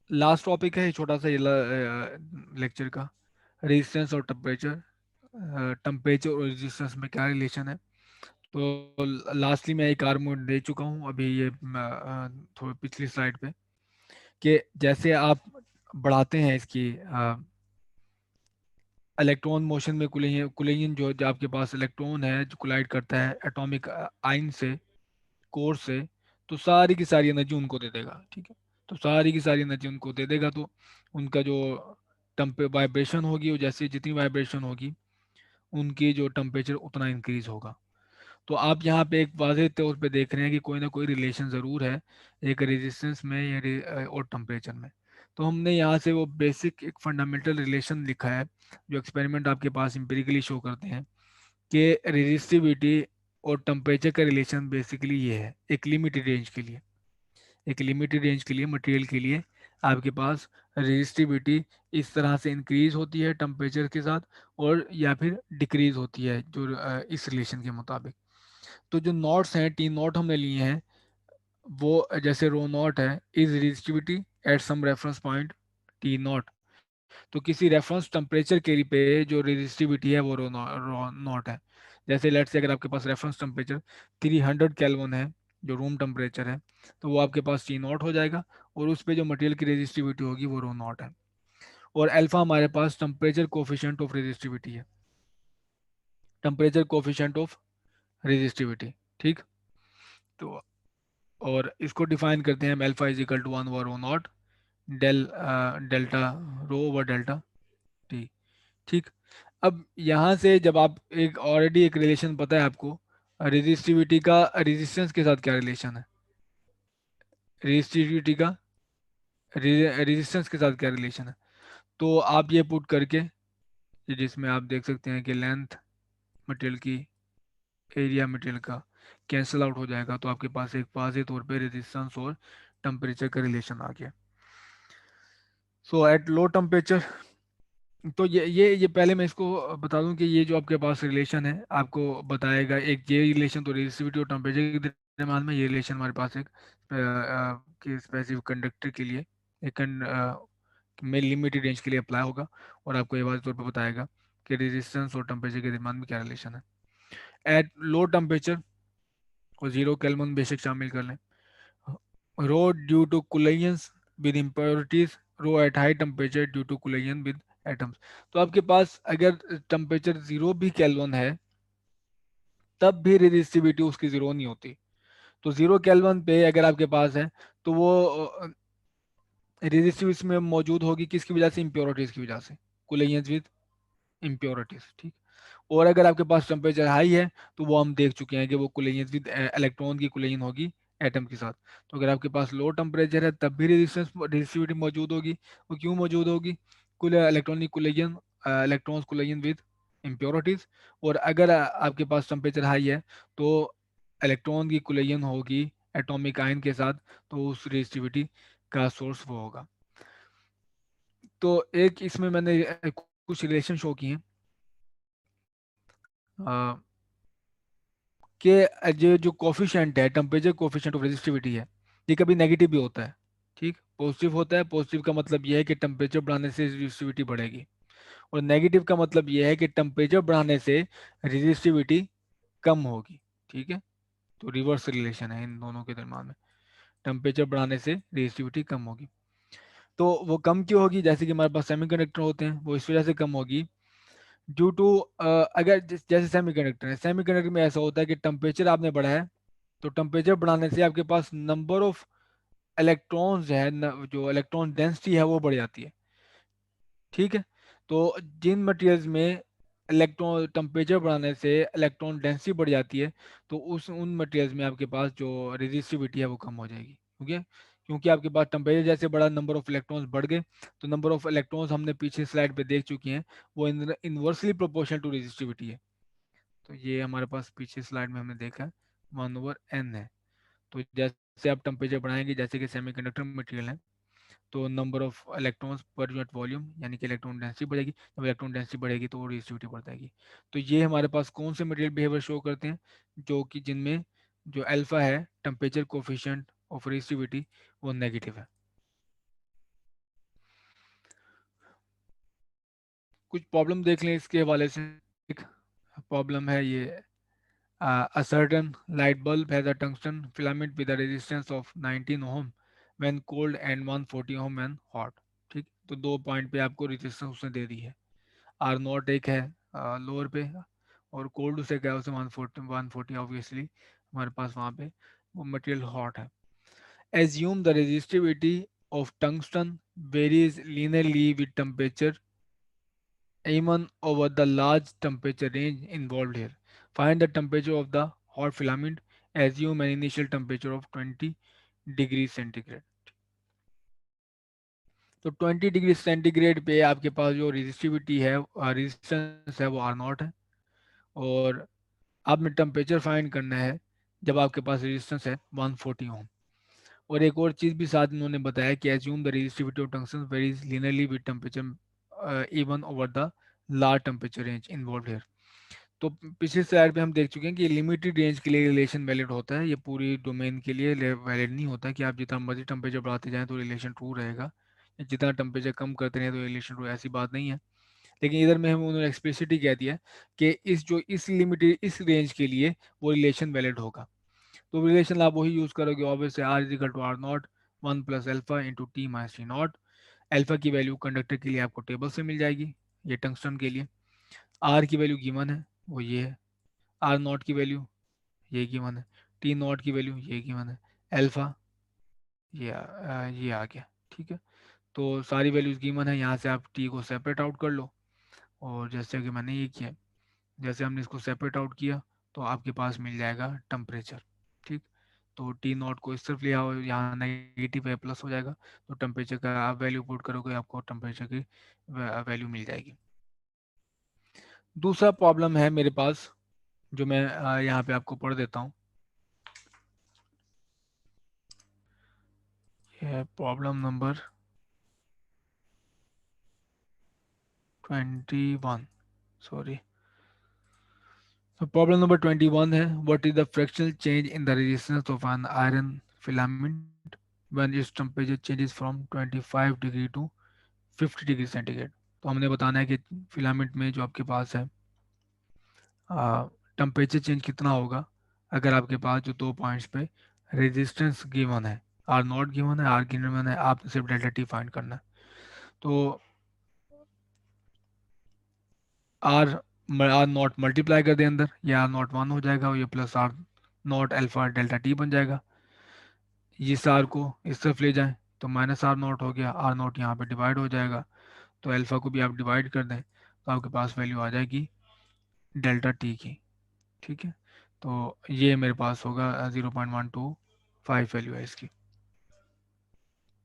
Last topic है छोटा सा ये लेक्चर का, रेजिस्टेंस और टेम्परेचर। टेम्परेचर और रेजिस्टेंस में क्या रिलेशन है। तो लास्टली मैं एक आर्गुमेंट दे चुका हूँ अभी ये थोड़ी पिछली स्लाइड पे, कि जैसे आप बढ़ाते हैं इसकी इलेक्ट्रॉन मोशन में, कुलियन जो आपके पास इलेक्ट्रॉन है जो कोलाइड करता है एटॉमिक आइन से, कोर से, तो सारी की सारी एनर्जी उनको दे देगा। ठीक है, तो सारी की सारी एनर्जी उनको दे देगा, तो उनका जो टेम्पे वाइब्रेशन होगी, वो जैसे जितनी वाइब्रेशन होगी उनकी जो टेम्परेचर उतना इंक्रीज होगा। तो आप यहाँ पे एक वाज़ेह तौर पे देख रहे हैं कि कोई ना कोई रिलेशन ज़रूर है एक रेजिस्टेंस में या और टेम्परेचर में। तो हमने यहाँ से वो बेसिक एक फंडामेंटल रिलेशन लिखा है जो एक्सपेरिमेंट आपके पास एम्पिरिकली शो करते हैं कि रेजिस्टिविटी और टेम्परेचर का रिलेशन बेसिकली ये है एक लिमिटेड रेंज के लिए। एक लिमिटेड रेंज के लिए मटेरियल के लिए आपके पास रेजिस्टिविटी इस तरह से इंक्रीज होती है टेम्परेचर के साथ, और या फिर डिक्रीज होती है जो इस रिलेशन के मुताबिक। तो जो नॉट्स हैं, टी नॉट हमने लिए हैं, वो जैसे रो नॉट है is resistivity at some reference point T naught. तो किसी रेफरेंस टेम्परेचर के पे जो रेजिस्टिविटी है वो रो नॉट है। जैसे लेट्स से अगर आपके पास रेफरेंस टेम्परेचर 300 केल्विन है जो रूम टेम्परेचर है, तो वो आपके पास टी नॉट हो जाएगा, और उस पे जो मटेरियल की रेजिस्टिविटी होगी वो रो नॉट है। और अल्फा हमारे पास टेम्परेचर कोफिशिएंट ऑफ रेजिस्टिविटी है, टेम्परेचर कोफिशिएंट ऑफ रेजिस्टिविटी। ठीक। तो और इसको डिफाइन करते हैं हम, alpha is equal to 1 over rho naught delta rho over delta T. ठीक। अब यहाँ से जब आप एक ऑलरेडी एक रिलेशन पता है आपको, रेजिस्टिविटी का रेजिस्टेंस के साथ क्या रिलेशन है, रेजिस्टिविटी का रेजिस्टेंस के साथ क्या रिलेशन है, तो आप ये पुट करके, जिसमें आप देख सकते हैं कि लेंथ मटेरियल की, एरिया मटेरियल का कैंसिल आउट हो जाएगा, तो आपके पास एक वाज़ेह तौर पे रेजिस्टेंस और टेम्परेचर का रिलेशन आ गया। सो एट लो टेम्परेचर, तो ये पहले मैं इसको बता दूं कि ये जो आपके पास रिलेशन है आपको बताएगा, एक ये रिलेशन तो रेजिस्टिविटी और टेम्परेचर के दरम्यान में, ये रिलेशन हमारे पास एक कि स्पेसिफिक कंडक्टर के लिए एक में लिमिटेड रेंज के लिए अप्लाई होगा, और आपको ये वाज़ेह तौर पर बताएगा कि रेजिस्टेंस और टेम्परेचर के दरम्यान में क्या रिलेशन है। एट लो टेम्परेचर, और 0 केल्विन बेशक शामिल कर लें, rho due to collisions with impurities, rho at high temperature due to collision with atoms। तो आपके पास अगर टेम्परेचर 0 भी केल्विन है तब भी रेजिस्टिविटी उसकी जीरो नहीं होती। तो 0 केल्विन पे अगर आपके पास है, तो वो रेजिस्टिव इसमें मौजूद होगी किसकी वजह से, इम्प्योरिटीज की वजह से, collisions with impurities। ठीक। और अगर आपके पास टेम्परेचर हाई है, तो वो हम देख चुके हैं कि वो कोलिजन विद इलेक्ट्रॉन की कोलिजन होगी एटम के साथ। तो अगर आपके पास लो टेम्परेचर है तब भी रेजिस्टिविटी मौजूद होगी। वो क्यों मौजूद होगी, कुल electronic collision, electrons collision with impurities. और अगर आपके पास टेम्परेचर हाई है, तो इलेक्ट्रॉन की कोलिजन होगी एटॉमिक आयन के साथ, तो उस रेजिस्टिविटी का सोर्स वो होगा। तो एक इसमें मैंने कुछ रिलेशन शो किए हैं कि जो कोफिशिएंट है, टेम्परेचर कोफिशिएंट ऑफ रेजिस्टिविटी है, ये कभी नेगेटिव भी होता है। ठीक, पॉजिटिव होता है। पॉजिटिव का मतलब ये है कि टेम्परेचर बढ़ाने से रेजिस्टिविटी बढ़ेगी, और नेगेटिव का मतलब ये है कि टेम्परेचर बढ़ाने से रेजिस्टिविटी कम होगी। ठीक है, तो रिवर्स रिलेशन है इन दोनों के दरम्यान में, टेम्परेचर बढ़ाने से रेजिस्टिविटी कम होगी। तो वो कम क्यों होगी, जैसे कि हमारे पास सेमीकंडक्टर होते हैं, वो इस वजह से कम होगी ड्यू टू, अगर जैसे सेमीकंडक्टर है, सेमीकंडक्टर में ऐसा होता है कि टेम्परेचर आपने बढ़ाया, तो टेम्परेचर बढ़ाने से आपके पास नंबर ऑफ इलेक्ट्रॉन्स है जो इलेक्ट्रॉन डेंसिटी है वो बढ़ जाती है। ठीक है, तो जिन मटेरियल्स में इलेक्ट्रॉन टेम्परेचर बढ़ाने से इलेक्ट्रॉन डेंसिटी बढ़ जाती है, तो उस उन मटेरियल्स में आपके पास जो रेजिस्टिविटी है वो कम हो जाएगी। ओके, क्योंकि आपके पास टेम्परेचर जैसे बढ़ा, नंबर ऑफ इलेक्ट्रॉन्स बढ़ गए, तो नंबर ऑफ इलेक्ट्रॉन्स हमने पीछे स्लाइड पे देख चुके हैं, वो इनवर्सली प्रोपोर्शनल टू रेजिस्टिविटी है। तो ये हमारे पास पीछे स्लाइड में हमने देखा है 1/n है। तो जैसे आप टेम्परेचर बढ़ाएंगे, जैसे कि सेमीकंडक्टर मटेरियल है, तो number of electrons per unit volume यानी कि इलेक्ट्रॉन डेंसिटी बढ़ेगी, जब इलेक्ट्रॉन डेंसिटी बढ़ेगी तो रेजिस्टिविटी बढ़ जाएगी। तो ये हमारे पास कौन से मटेरियल बिहेवियर शो करते हैं, जो कि जिनमें जो अल्फा है टेम्परेचर कोफिशिएंट ऑफ रेजिस्टिविटी वो नेगेटिव है। कुछ प्रॉब्लम देख लें इसके हवाले से। एक प्रॉब्लम है ये, a certain light bulb has a tungsten filament with a resistance of 19 ohm when cold and 140 ohm when hot। ठीक, तो 2 पॉइंट पे आपको रेजिस्टेंस उसने दे दी है। आर नॉट एक है लोअर पे, और कोल्ड उसे क्या है, उसे 140 ऑब्वियसली हमारे पास वहाँ पे वो मटेरियल हॉट है। Assume the resistivity of tungsten varies linearly with temperature even over the large temperature range involved here. Find the temperature of the hot filament. Assume an initial temperature of 20 degree centigrade. तो 20 degree centigrade पे आपके पास जो resistivity है, resistance है, वो are not है। और आपने टेम्परेचर फाइंड करना है जब आपके पास रेजिस्टेंस है 140 ओम। और एक और चीज़ भी साथ इन्होंने बताया कि assume the resistivity of tungsten varies linearly with temperature even over the large temperature range involved here। तो पिछले स्लाइड पे हम देख चुके हैं कि लिमिटेड रेंज के लिए रिलेशन वैलिड होता है, ये पूरी डोमेन के लिए वैलिड नहीं होता कि आप जितना मर्जी टेम्परेचर बढ़ाते जाएं तो रिलेशन ट्रू रहेगा, या जितना टेम्परेचर कम करते रहें तो रिलेशन ट्रू, ऐसी बात नहीं है। लेकिन इधर में हम उन्होंने एक्सप्लिसिटली कह दिया कि इस लिमिटेड इस रेंज के लिए वो रिलेशन वैलिड होगा। तो रिलेशन आप वही यूज करोगे obviously, R is equal to R naught 1 + α × T - T0। Alpha की वैल्यू कंडक्टर के लिए आपको टेबल से मिल जाएगी, ये टंगस्टन के लिए। आर की वैल्यू गिवन है, वो ये है। आर नॉट की वैल्यू ये गिवन है। टी नॉट की वैल्यू ये गिवन है। अल्फा ये आ गया। ठीक है, तो सारी वैल्यूज गिवन है, यहाँ से आप टी को सेपरेट आउट कर लो। और जैसे कि मैंने ये किया, जैसे हमने इसको सेपरेट आउट किया तो आपके पास मिल जाएगा टेम्परेचर। ठीक, तो टी नॉट को इस तरफ ले आओ, यहाँ नेगेटिव है प्लस हो जाएगा, तो टेम्परेचर का आप वैल्यू पुट करोगे आपको टेम्परेचर की वैल्यू मिल जाएगी। दूसरा प्रॉब्लम है मेरे पास, जो मैं यहाँ पे आपको पढ़ देता हूँ। ये प्रॉब्लम नंबर 21, सॉरी। तो प्रॉब्लम नंबर 21 है, what is the fractional change in the resistance of an iron filament when its temperature changes from 25 degree to 50 degree centigrade. तो हमने बताना है कि फिलामेंट में जो आपके पास है टेम्परेचर चेंज कितना होगा अगर आपके पास जो 2 पॉइंट्स पे रेजिस्टेंस गिवन है, आर नॉट गिवन है, आर गिवन है, आपने सिर्फ डेल्टा टी फाइंड करना है। तो आर आर नॉट मल्टीप्लाई कर दें अंदर, ये आर नॉट 1 हो जाएगा, और ये plus R naught alpha delta T बन जाएगा। इस आर को इस तरफ ले जाएं तो माइनस आर नॉट हो गया, आर नॉट यहाँ पे डिवाइड हो जाएगा, तो अल्फा को भी आप डिवाइड कर दें तो आपके पास वैल्यू आ जाएगी डेल्टा टी की। ठीक है, तो ये मेरे पास होगा 0.125 वैल्यू है इसकी।